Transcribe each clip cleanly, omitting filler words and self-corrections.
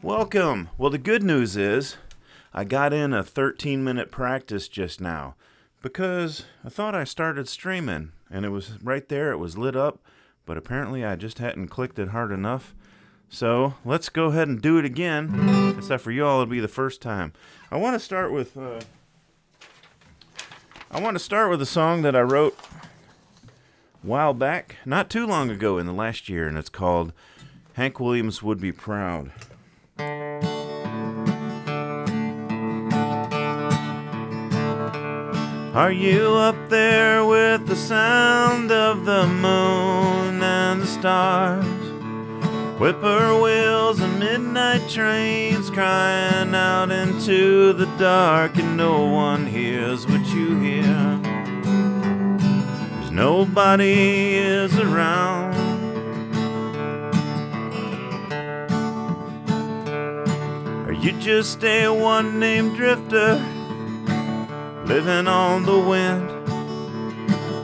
Welcome. Well, the good news is I got in a 13-minute practice just now because I thought I started streaming and it was right there. It was lit up, but apparently I just hadn't clicked it hard enough. So let's go ahead and do it again. Except for y'all, it'll be the first time. I want to start with a song that I wrote a while back, not too long ago in the last year, and it's called "Hank Williams Would Be Proud." Are you up there with the sound of the moon and the stars? Whippoorwills and midnight trains crying out into the dark, and no one hears what you hear, 'cause nobody is around. Are you just a one-named drifter living on the wind,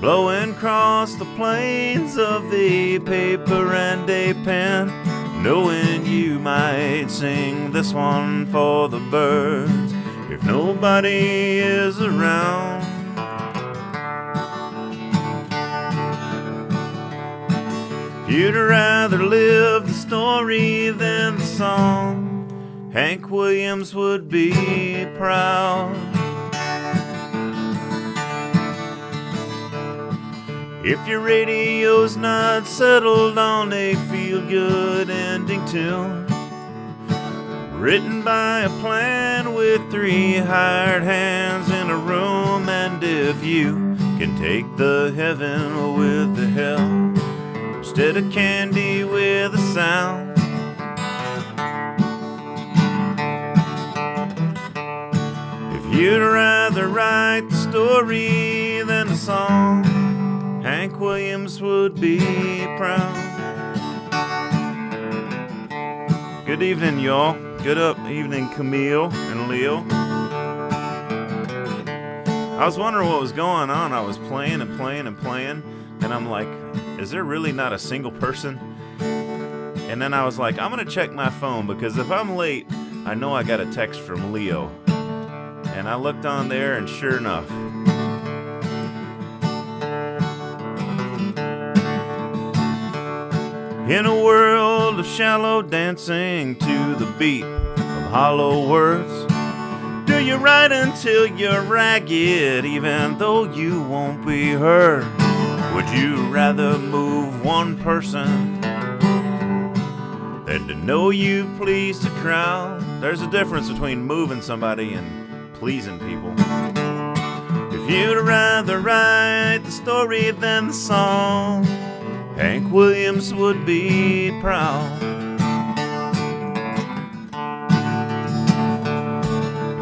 blowing across the plains of a paper and a pen, knowing you might sing this one for the birds if nobody is around? If you'd rather live the story than the song, Hank Williams would be proud. If your radio's not settled on a feel-good ending tune, written by a plan with 3 hired hands in a room, and if you can take the heaven with the hell instead of candy with a sound, if you'd rather write the story than the song, Hank Williams would be proud. Good evening, y'all. Good evening, Camille and Leo. I was wondering what was going on. I was playing and playing and playing, and I'm like, is there really not a single person? And then I was like, I'm gonna check my phone, because if I'm late, I know I got a text from Leo. And I looked on there, and sure enough, in a world of shallow dancing to the beat of hollow words, do you write until you're ragged even though you won't be heard? Would you rather move one person than to know you pleased a crowd? There's a difference between moving somebody and pleasing people. If you'd rather write the story than the song, Hank Williams would be proud.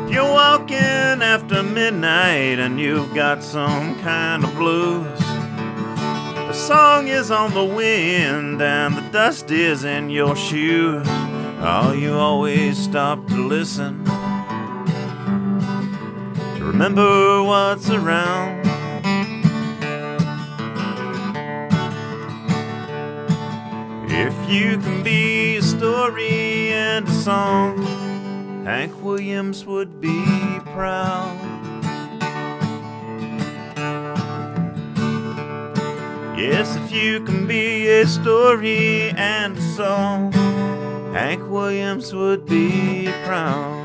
If you're walking after midnight and you've got some kind of blues, the song is on the wind and the dust is in your shoes. Oh, you always stop to listen, to remember what's around. If you can be a story and a song, Hank Williams would be proud. Yes, if you can be a story and a song, Hank Williams would be proud.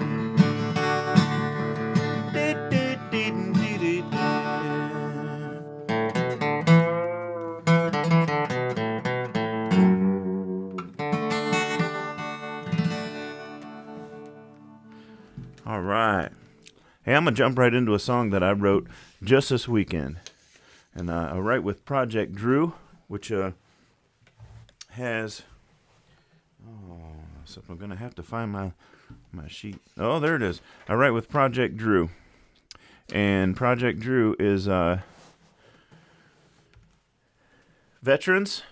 All right. Hey, I'm going to jump right into a song that I wrote just this weekend. And I write with Project Drew, which has... Oh, so I'm going to have to find my sheet. Oh, there it is. I write with Project Drew. And Project Drew is veterans.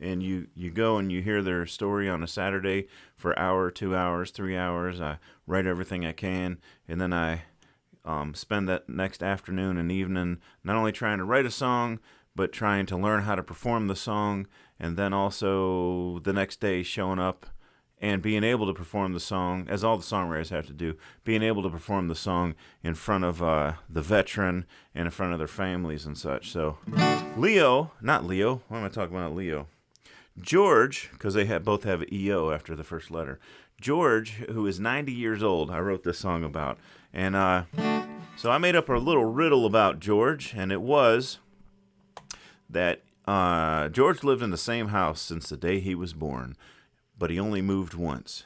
And you go and you hear their story on a Saturday for an hour, 2 hours, 3 hours. I write everything I can, and then I spend that next afternoon and evening not only trying to write a song, but trying to learn how to perform the song, and then also the next day showing up and being able to perform the song, as all the songwriters have to do, being able to perform the song in front of the veteran and in front of their families and such. So Leo, not Leo, why am I talking about Leo? George, because they both have EO after the first letter. George, who is 90 years old, I wrote this song about. And so I made up a little riddle about George, and it was that George lived in the same house since the day he was born, but he only moved once.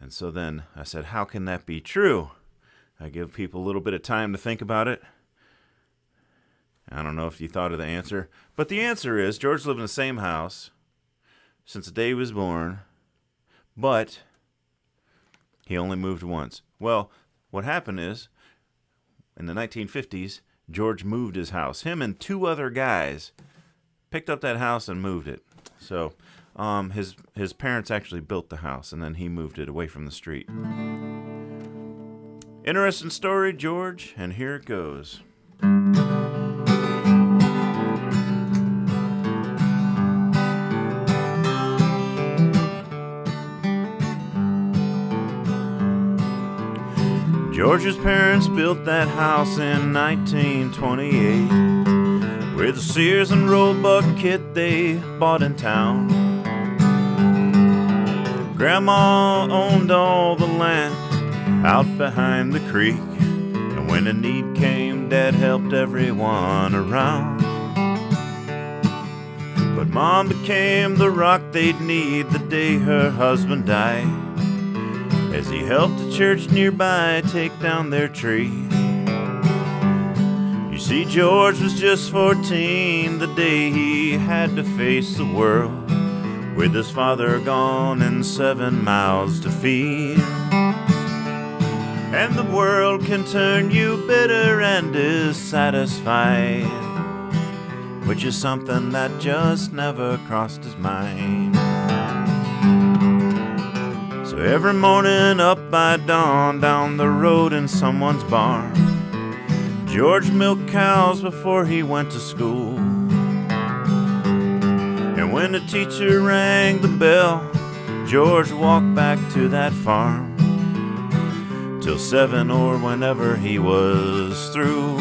And so then I said, how can that be true? I give people a little bit of time to think about it. I don't know if you thought of the answer, but the answer is George lived in the same house since the day he was born, but he only moved once. Well, what happened is, in the 1950s, George moved his house. Him and two other guys picked up that house and moved it. So his parents actually built the house, and then he moved it away from the street. Interesting story, George, and here it goes. George's parents built that house in 1928 with a Sears and Roebuck kit they bought in town. Grandma owned all the land out behind the creek, and when a need came, Dad helped everyone around. But Mom became the rock they'd need the day her husband died, as he helped a church nearby take down their tree. You see, George was just 14 the day he had to face the world, with his father gone and 7 mouths to feed. And the world can turn you bitter and dissatisfied, which is something that just never crossed his mind. So every morning up by dawn, down the road in someone's barn, George milked cows before he went to school. And when the teacher rang the bell, George walked back to that farm till 7 or whenever he was through.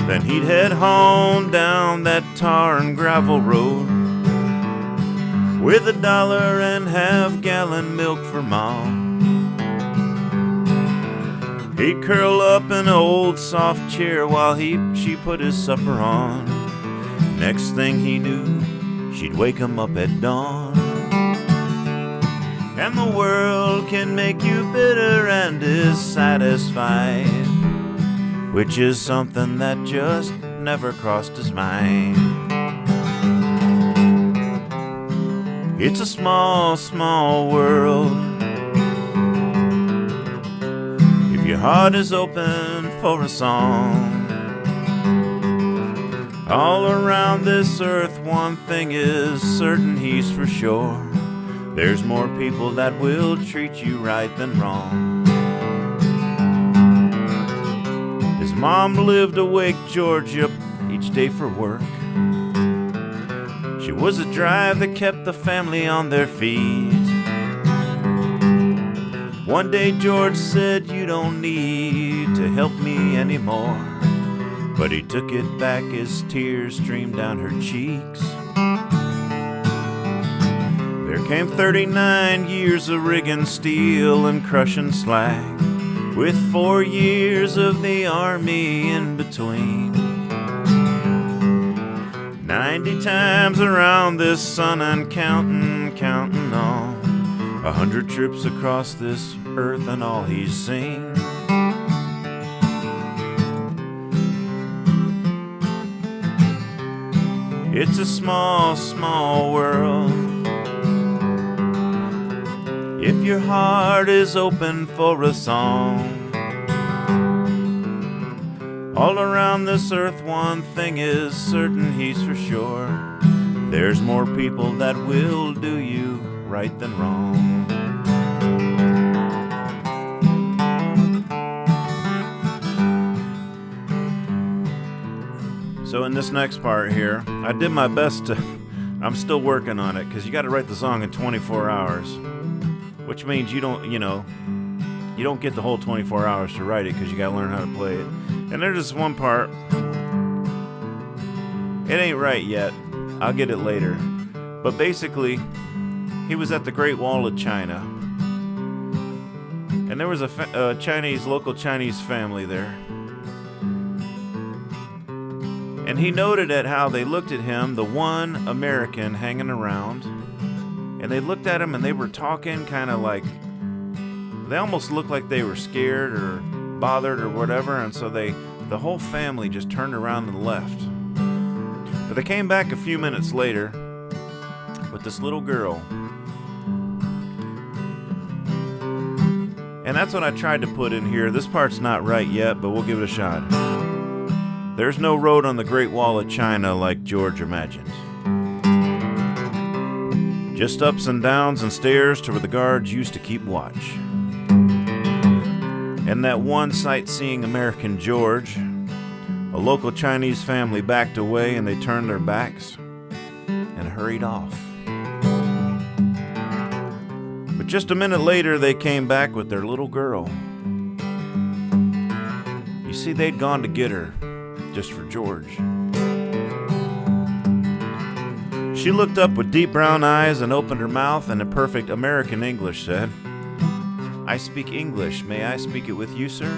Then he'd head home down that tar and gravel road with $1.50 gallon milk for Mom. He'd curl up in an old soft chair while she put his supper on. Next thing he knew, she'd wake him up at dawn. And the world can make you bitter and dissatisfied, which is something that just never crossed his mind. It's a small, small world. If your heart is open for a song, all around this earth one thing is certain, he's for sure. There's more people that will treat you right than wrong. His mom lived to wake George up each day for work. She was a drive that kept the family on their feet. One day George said, "You don't need to help me anymore." But he took it back as tears streamed down her cheeks. There came 39 years of rigging steel and crushing slag, with 4 years of the army in between. 90 times around this sun and counting on. 100 trips across this earth and all he's seen. It's a small, small world. If your heart is open for a song, all around this earth one thing is certain, he's for sure. There's more people that will do you right than wrong. So in this next part here, I did my best to I'm still working on it because you got to write the song in 24 hours, which means you don't get the whole 24 hours to write it because you got to learn how to play it. And there's this one part. It ain't right yet. I'll get it later. But basically, he was at the Great Wall of China. And there was a local Chinese family there. And he noted at how they looked at him, the one American hanging around. And they looked at him and they were talking kind of like, they almost looked like they were scared or bothered or whatever. And so the whole family just turned around and left. But they came back a few minutes later with this little girl. And that's what I tried to put in here. This part's not right yet, but we'll give it a shot. There's no road on the Great Wall of China like George imagined. Just ups and downs and stairs to where the guards used to keep watch. And that one sightseeing American George, a local Chinese family backed away and they turned their backs and hurried off. But just a minute later, they came back with their little girl. You see, they'd gone to get her just for George. She looked up with deep brown eyes and opened her mouth and in perfect American English said, "I speak English. May I speak it with you, sir?"